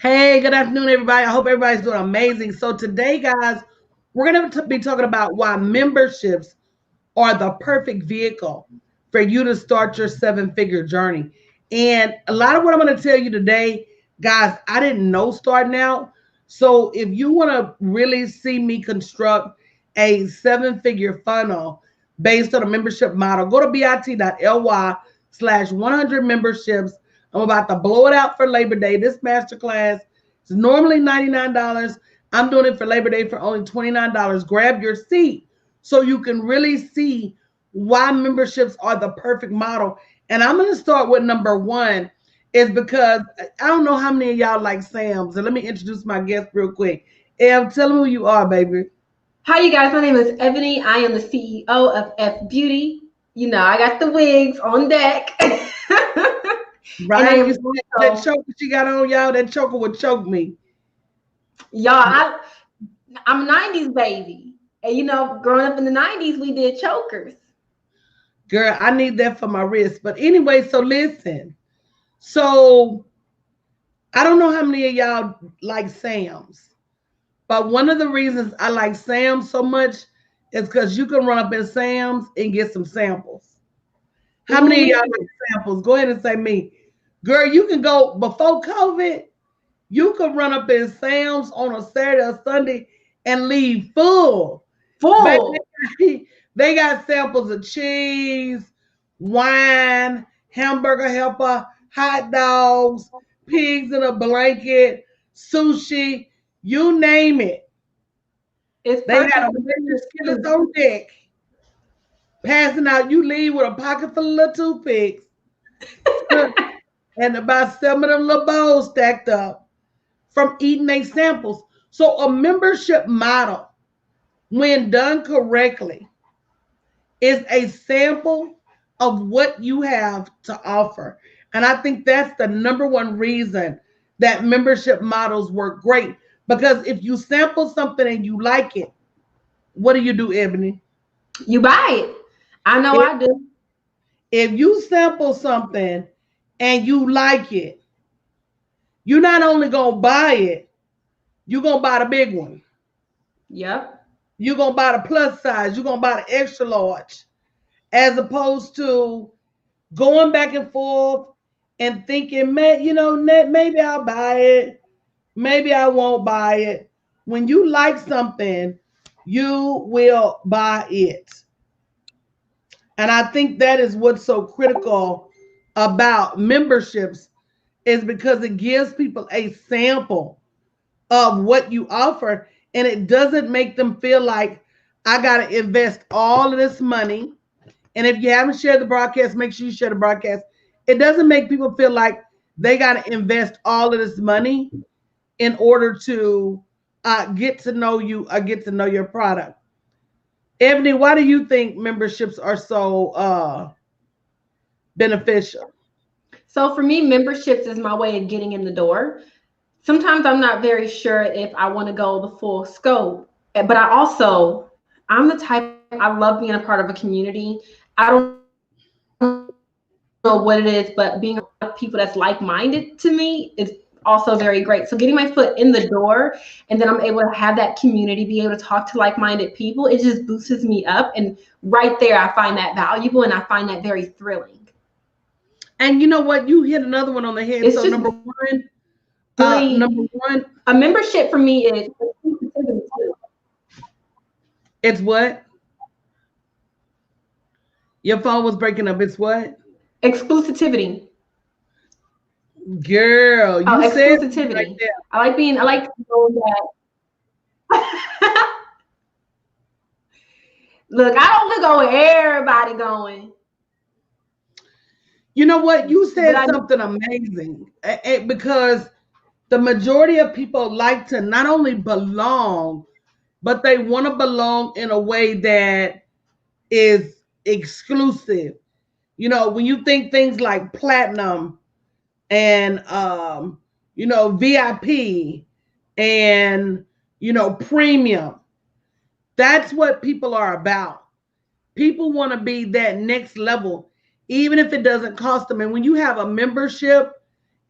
Hey, good afternoon, everybody. I hope everybody's doing amazing. So, today, guys, we're going to be talking about why memberships are the perfect vehicle for you to start your seven-figure journey. And a lot of what I'm going to tell you today, guys, I didn't know starting out. So, if you want to really see me construct a seven-figure funnel based on a membership model, go to bit.ly/100 memberships. I'm about to blow it out for Labor Day. This masterclass is normally $99. I'm doing it for Labor Day for only $29. Grab your seat so you can really see why memberships are the perfect model. And I'm going to start with number one is because I don't know how many of y'all like Sam. So let me introduce my guest real quick. Ev, tell them who you are, baby. Hi, you guys. My name is Ebony. I am the CEO of F Beauty. You know, I got the wigs on deck. And I Right? You am see that also, choker she got on, y'all? That choker would choke me. I'm a 90s baby. And, you know, growing up in the 90s, we did chokers. Girl, I need that for my wrist. But anyway, so listen. So I don't know how many of y'all like Sam's, but one of the reasons I like Sam's so much is because you can run up in Sam's and get some samples. How Ooh, many of me y'all too. like samples? Go ahead and say me. Girl, you can go before COVID, you could run up in Sam's on a Saturday or Sunday and leave full. Full. Baby, they got samples of cheese, wine, hamburger helper, hot dogs, pigs in a blanket, sushi, you name it. It's They got perfect a for million business, skillets too. on deck. Passing out, you leave with a pocket full of little toothpicks and about some of them little bowls stacked up from eating their samples. So a membership model, when done correctly, is a sample of what you have to offer. And I think that's the number one reason that membership models work great. Because if you sample something and you like it, what do, Ebony? You buy it. I know If, I do. if you sample something and you like it, you're not only going to buy it, you're going to buy the big one. Yep. You're going to buy the plus size. You're going to buy the extra large. As opposed to going back and forth and thinking, maybe I'll buy it, maybe I won't buy it. When you like something, you will buy it. And I think that is what's so critical about memberships is because it gives people a sample of what you offer and it doesn't make them feel like I got to invest all of this money. And if you haven't shared the broadcast, make sure you share the broadcast. It doesn't make people feel like they got to invest all of this money in order to get to know you or get to know your product. Ebony, why do you think memberships are so beneficial? So for me, memberships is my way of getting in the door. Sometimes I'm not very sure if I want to go the full scope, but I'm the type, I love being a part of a community. I don't know what it is, but being around people that's like-minded to me is also very great. So getting my foot in the door and then I'm able to have that community, be able to talk to like-minded people, it just boosts me up. And right there, I find that valuable and I find that very thrilling. And you know what? You hit another one on the head. It's So just number really one, a membership for me is exclusivity too. it's what? Your phone was breaking up. It's what? Exclusivity. Girl, Oh, you said something right exclusivity. there. I like people that look, I don't want to go where everybody going, You know what? You but said I know something amazing because the majority of people like to not only belong, but they want to belong in a way that is exclusive. You know, when you think things like platinum and VIP and premium, that's what people are about. People want to be that next level, even if it doesn't cost them. And when you have a membership,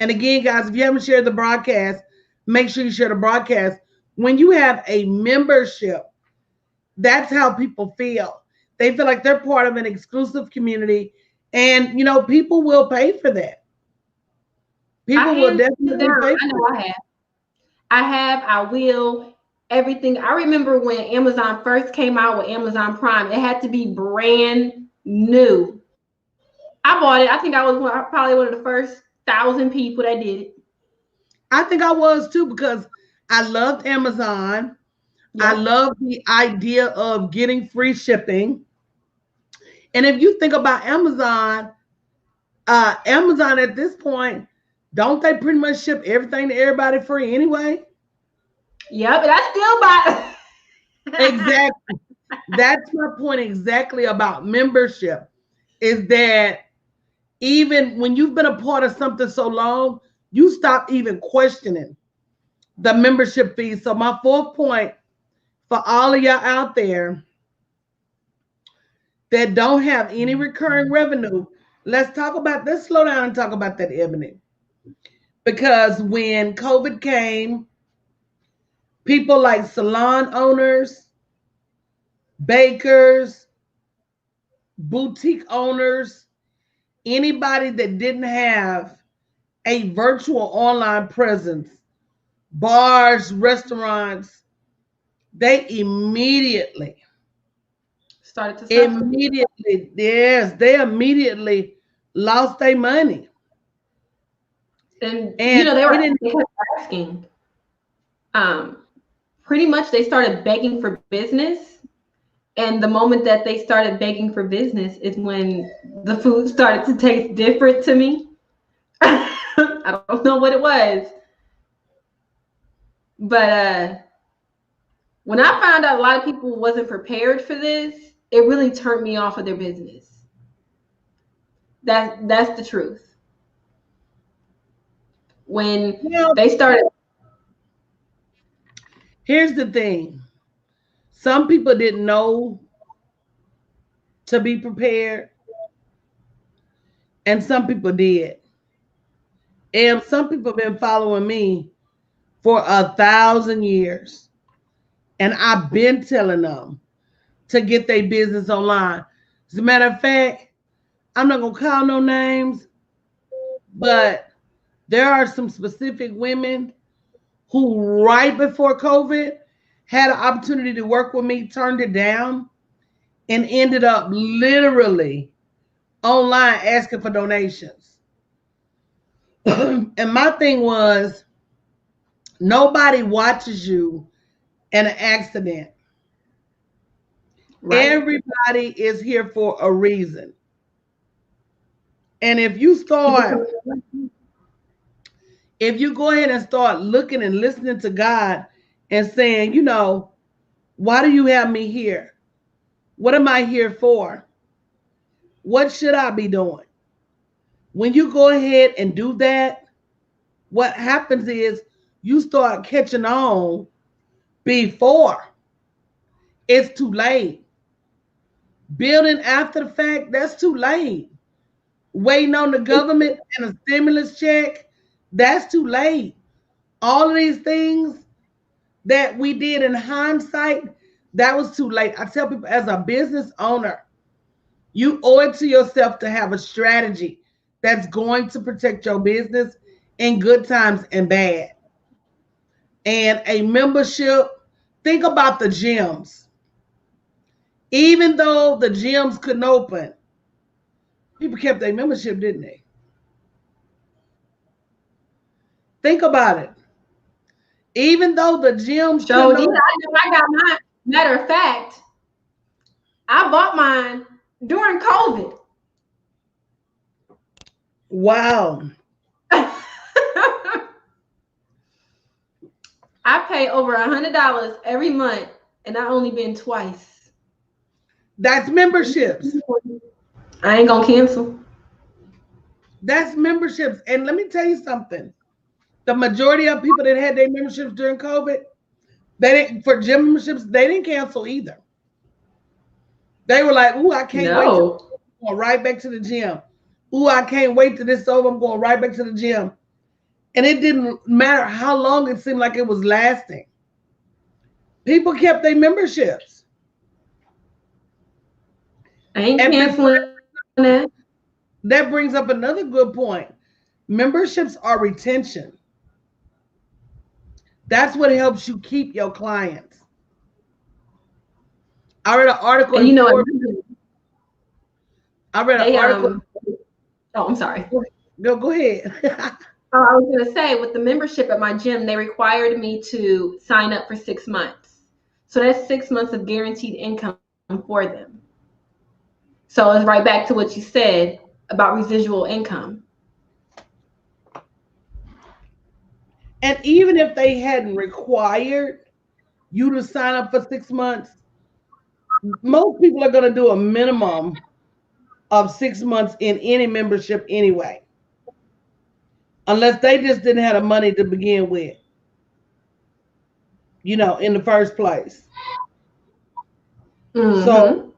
and again, guys, if you haven't shared the broadcast, make sure you share the broadcast. When you have a membership, that's how people feel. They feel like they're part of an exclusive community, and people will pay for that. People will definitely pay I know for I have. I will. Everything. I remember when Amazon first came out with Amazon Prime, it had to be brand new. I bought it. I think I was probably one of the first 1,000 people that did it. I think I was too, because I loved Amazon. I Yep. love the idea of getting free shipping. And if you think about Amazon, Amazon at this point, don't they pretty much ship everything to everybody free anyway? Yep, and I still buy. Exactly. That's my point exactly about membership, is that even when you've been a part of something so long, you stop even questioning the membership fees. So my fourth point for all of y'all out there that don't have any recurring revenue, let's slow down and talk about that, Ebony. Because when COVID came, people like salon owners, bakers, boutique owners, anybody that didn't have a virtual online presence, bars, restaurants, they immediately started to suffer. they immediately lost their money. And they kept asking. Pretty much they started begging for business. And the moment that they started begging for business is when the food started to taste different to me. I don't know what it was. But when I found out a lot of people wasn't prepared for this, it really turned me off of their business. That's the truth. When they started. Here's the thing. Some people didn't know to be prepared, and some people did. And some people have been following me for 1,000 years. And I've been telling them to get their business online. As a matter of fact, I'm not going to call no names, but there are some specific women who, right before COVID, had an opportunity to work with me, turned it down, and ended up literally online asking for donations. And my thing was, nobody watches you in an accident. Right. Everybody is here for a reason. And if you go ahead and start looking and listening to God and saying, why do you have me here? What am I here for? What should I be doing? When you go ahead and do that, what happens is you start catching on before it's too late. Building after the fact, that's too late. Waiting on the government and a stimulus check, that's too late. All of these things that we did in hindsight, that was too late. I tell people, as a business owner, you owe it to yourself to have a strategy that's going to protect your business in good times and bad. And a membership, think about the gyms. Even though the gyms couldn't open, people kept their membership, didn't they? Think about it. Even though the gyms couldn't open, I got mine. Matter of fact, I bought mine during COVID. Wow. I pay over $100 every month, and I only been twice. That's memberships. I ain't gonna cancel. That's memberships. And let me tell you something. The majority of people that had their memberships during COVID, for gym memberships, they didn't cancel either. They were like, ooh, I can't wait. I'm going right back to the gym. Ooh, I can't wait till this is over. I'm going right back to the gym. And it didn't matter how long it seemed like it was lasting. People kept their memberships. I ain't And canceling that. that brings up another good point. Memberships are retention. That's what helps you keep your clients. I read an article And in you know what? Forbes. I read an They article. Oh, I'm sorry. Go ahead. Oh, I was going to say, with the membership at my gym, they required me to sign up for 6 months. So that's 6 months of guaranteed income for them. So it's right back to what you said about residual income. And even if they hadn't required you to sign up for 6 months, most people are going to do a minimum of 6 months in any membership anyway, unless they just didn't have the money to begin with, in the first place. So Mm-hmm.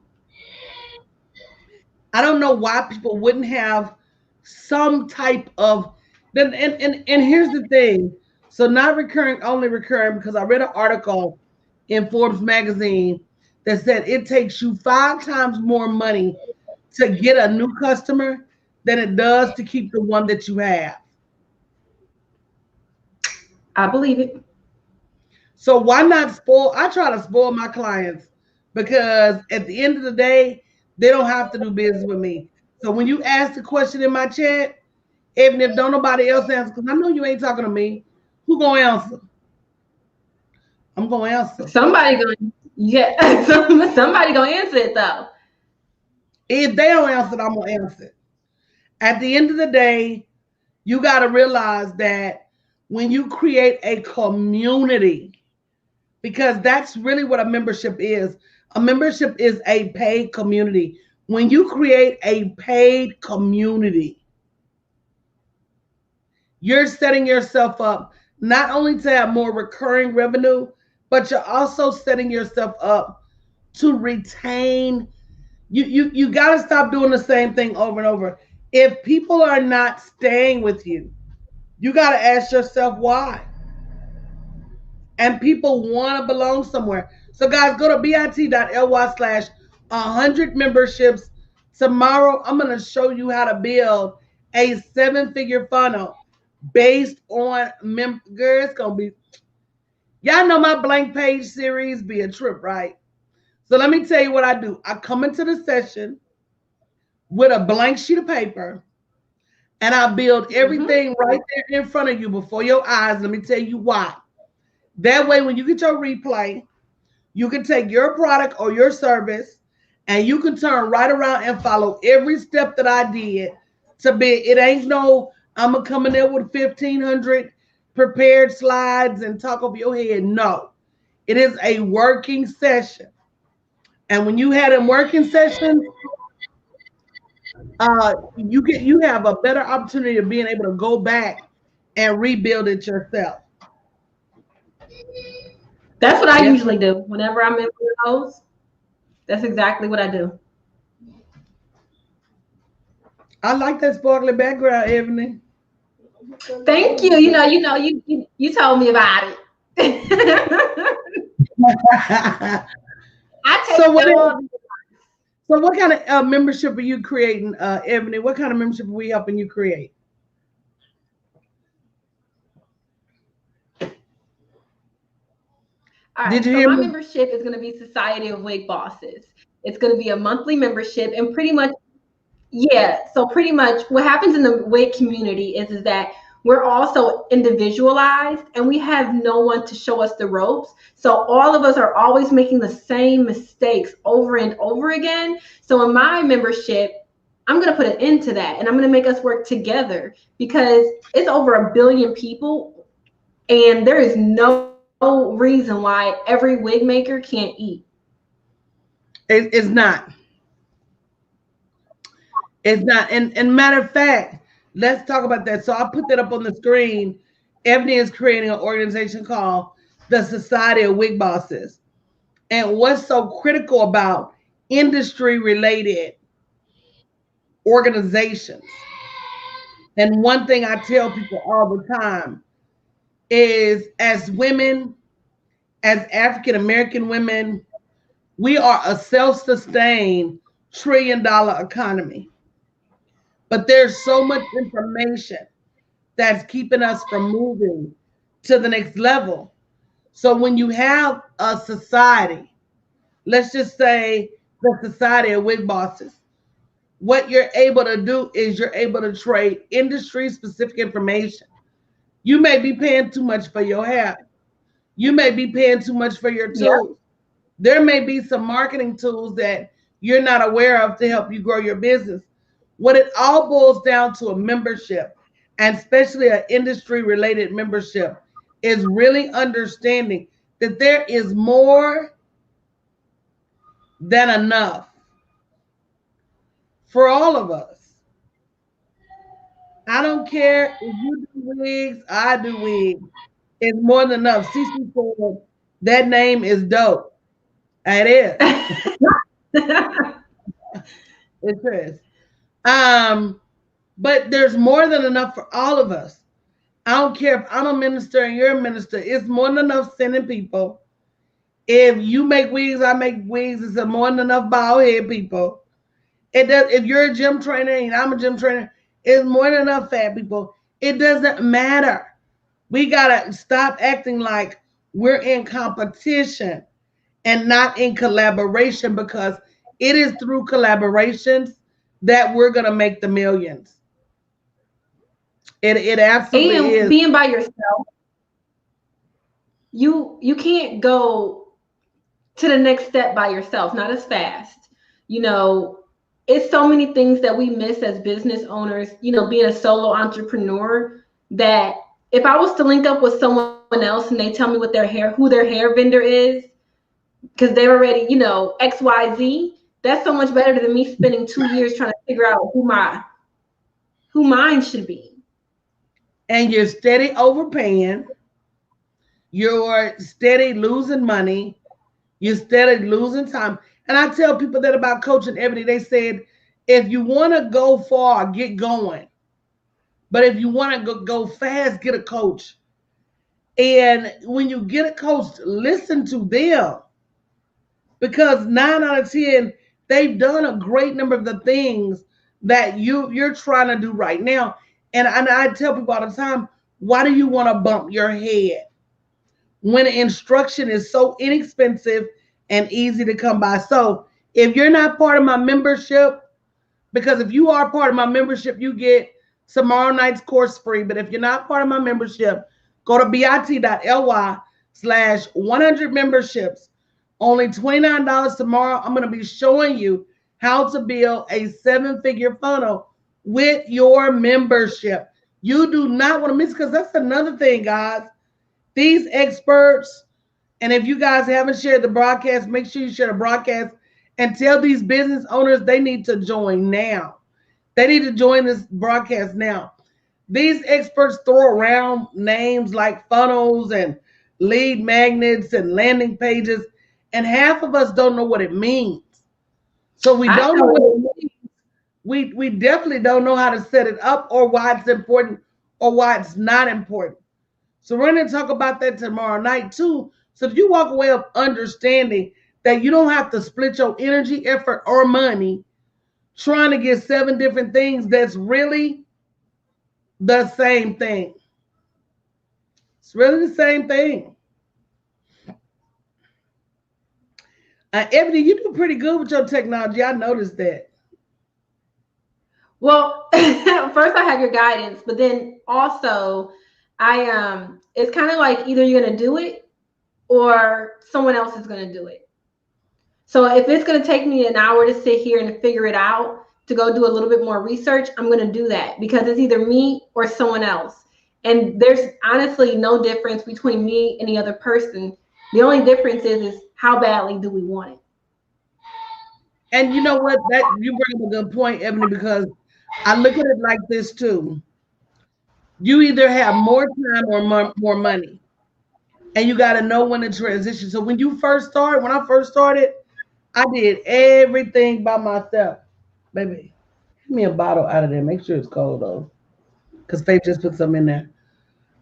I don't know why people wouldn't have some type of then and here's the thing. So not recurring, only recurring, because I read an article in Forbes magazine that said it takes you 5 times more money to get a new customer than it does to keep the one that you have. I believe it. So why not spoil? I try to spoil my clients because at the end of the day, they don't have to do business with me. So when you ask the question in my chat, even if don't nobody else answer, because I know you ain't talking to me, who gonna answer? I'm gonna answer. Somebody going, yeah, somebody gonna answer it though. If they don't answer it, I'm gonna answer it. At the end of the day, you got to realize that when you create a community, because that's really what a membership is. A membership is a paid community. When you create a paid community, you're setting yourself up not only to have more recurring revenue, but you're also setting yourself up to retain. You got to stop doing the same thing over and over. If people are not staying with you, you got to ask yourself why. And people want to belong somewhere. So guys, go to bit.ly/100 memberships. Tomorrow, I'm going to show you how to build a 7-figure funnel based on girl, it's going to be, y'all know my blank page series be a trip, right? So let me tell you what I do. I come into the session with a blank sheet of paper and I build everything right there in front of you before your eyes. Let me tell you why. That way, when you get your replay, you can take your product or your service and you can turn right around and follow every step that I did to be. It ain't no, I'm going to come in there with 1,500 prepared slides and talk over your head. No, it is a working session. And when you had a working session, you have a better opportunity of being able to go back and rebuild it yourself. That's what I usually do whenever I'm in one of those. That's exactly what I do. I like that sparkly background, Ebony. Thank you. You told me about it. I take so what? all. So what kind of membership are you creating, Ebony? What kind of membership are we helping you create? All right, so my membership is going to be Society of Wig Bosses. It's going to be a monthly membership, and pretty much, yeah. So pretty much, what happens in the wig community is that we're also individualized, and we have no one to show us the ropes. So all of us are always making the same mistakes over and over again. So in my membership, I'm going to put an end to that, and I'm going to make us work together because it's over 1 billion people, and there is no reason why every wig maker can't eat. It's not. It's not. And matter of fact, let's talk about that. So I put that up on the screen. Ebony is creating an organization called the Society of Wig Bosses. And what's so critical about industry related organizations And one thing I tell people all the time is, as women, as African American women, we are a self-sustained $1 trillion economy. But there's so much information that's keeping us from moving to the next level. So when you have a society, let's just say the Society of Wig Bosses, what you're able to do is you're able to trade industry specific information. You may be paying too much for your hair. You may be paying too much for your Yeah. tools. There may be some marketing tools that you're not aware of to help you grow your business. What it all boils down to, a membership, and especially an industry related membership, is really understanding that there is more than enough for all of us. I don't care if you do wigs, I do wigs. It's more than enough. CC said that name is dope. It is. It is. Um, but there's more than enough for all of us. I don't care if I'm a minister and you're a minister. It's more than enough sending people. If you make wigs, I make wigs. It's more than enough bald head people. It does. If you're a gym trainer and I'm a gym trainer, it's more than enough fat people. It doesn't matter. We gotta stop acting like we're in competition and not in collaboration, because it is through collaborations that we're gonna make the millions. It absolutely And is. being by yourself, you can't go to the next step by yourself, not as fast. You know, it's so many things that we miss as business owners, being a solo entrepreneur, that if I was to link up with someone else and they tell me who their hair vendor is, because they're already, XYZ, that's so much better than me spending 2 years trying to figure out who mine should be. And you're steady overpaying, you're steady losing money, you're steady losing time. And I tell people that about coaching every day. They said, if you want to go far, get going. But if you want to go fast, get a coach. And when you get a coach, listen to them, because 9 out of 10, they've done a great number of the things that you're trying to do right now. And I tell people all the time, why do you want to bump your head when instruction is so inexpensive and easy to come by? So if you're not part of my membership, because if you are part of my membership, you get tomorrow night's course free. But if you're not part of my membership, go to bit.ly/100 memberships. Only $29 tomorrow. I'm going to be showing you how to build a 7-figure funnel with your membership. You do not want to miss, because that's another thing, guys. These experts, and if you guys haven't shared the broadcast, make sure you share the broadcast and tell these business owners they need to join now. They need to join this broadcast now. These experts throw around names like funnels and lead magnets and landing pages, and half of us don't know what it means. So we don't know what it means. We definitely don't know how to set it up, or why it's important, or why it's not important. So we're going to talk about that tomorrow night too. So if you walk away of understanding that you don't have to split your energy, effort, or money trying to get 7 different things that's really the same thing. It's really the same thing. Ebony, you do pretty good with your technology. I noticed that. Well, first I have your guidance, but then also it's kind of like either you're going to do it or someone else is going to do it. So if it's going to take me an hour to sit here and figure it out, to go do a little bit more research, I'm going to do that, because it's either me or someone else. And there's honestly no difference between me and the other person. The only difference is how badly do we want it. And you know what? That you bring up a good point, Ebony, because I look at it like this too. You either have more time or more money, and you got to know when to transition. So when I first started, I did everything by myself. Baby, give me a bottle out of there. Make sure it's cold though. because Faith just put some in there.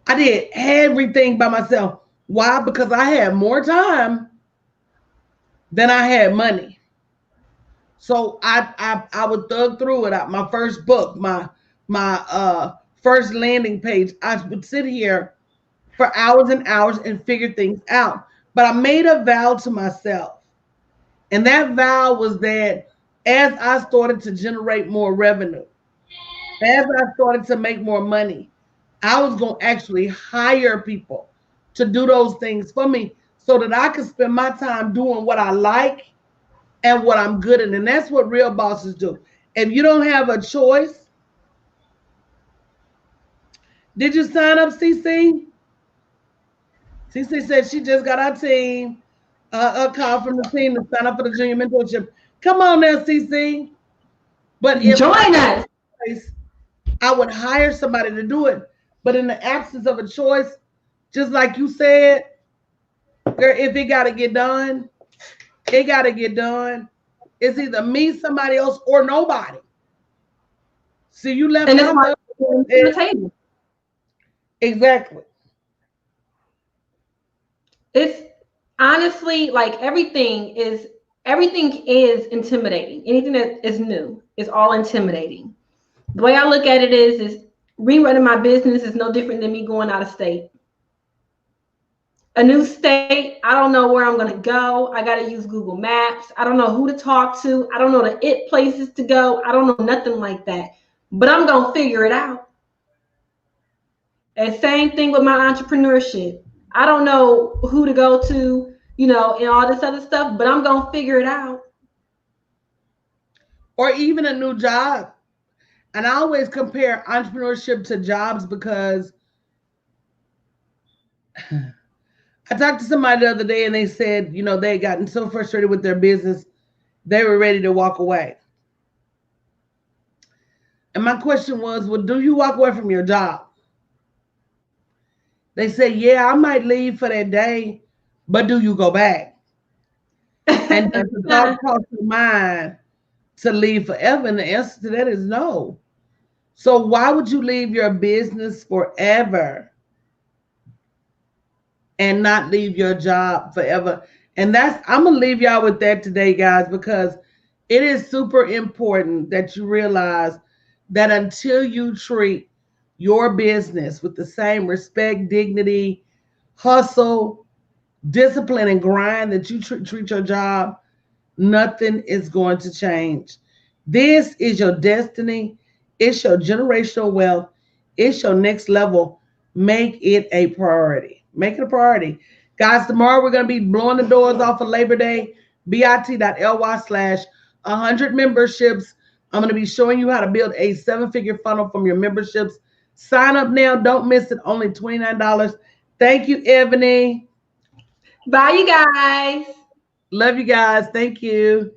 I did everything by myself. Why? Because I had more time than I had money. So I would thug through it. My first book, my first landing page. I would sit here for hours and hours and figure things out. But I made a vow to myself. And that vow was that as I started to generate more revenue, as I started to make more money, I was going to actually hire people to do those things for me so that I could spend my time doing what I like and what I'm good at. And that's what real bosses do. If you don't have a choice, did you sign up, CC? CC said she just got our team, a call from the team to sign up for the junior mentorship. Come on now, CC. But if join us, I would hire somebody to do it. But in the absence of a choice, just like you said, girl, if it got to get done, it got to get done. It's either me, somebody else, or nobody. So you left and out the table. Exactly. It's honestly like everything is intimidating. Anything that is new is all intimidating. The way I look at it is rerunning my business is no different than me going out of state. A new state, I don't know where I'm going to go. I got to use Google Maps. I don't know who to talk to. I don't know the places to go. I don't know nothing like that. But I'm going to figure it out. And same thing with my entrepreneurship. I don't know who to go to, and all this other stuff, but I'm going to figure it out. Or even a new job. And I always compare entrepreneurship to jobs because I talked to somebody the other day and they said, they had gotten so frustrated with their business, they were ready to walk away. And my question was, well, do you walk away from your job? They said, yeah, I might leave for that day, but do you go back? And does the thought cross your mind to leave forever? And the answer to that is no. So why would you leave your business forever and not leave your job forever? And I'm going to leave y'all with that today, guys, because it is super important that you realize that until you treat your business with the same respect, dignity, hustle, discipline, and grind that you treat your job, nothing is going to change. This is your destiny. It's your generational wealth. It's your next level. Make it a priority. Make it a priority. Guys, tomorrow we're going to be blowing the doors off of Labor Day, bit.ly/100 memberships. I'm going to be showing you how to build a 7-figure funnel from your memberships. Sign up now. Don't miss it. Only $29. Thank you, Ebony. Bye, you guys. Love you guys. Thank you.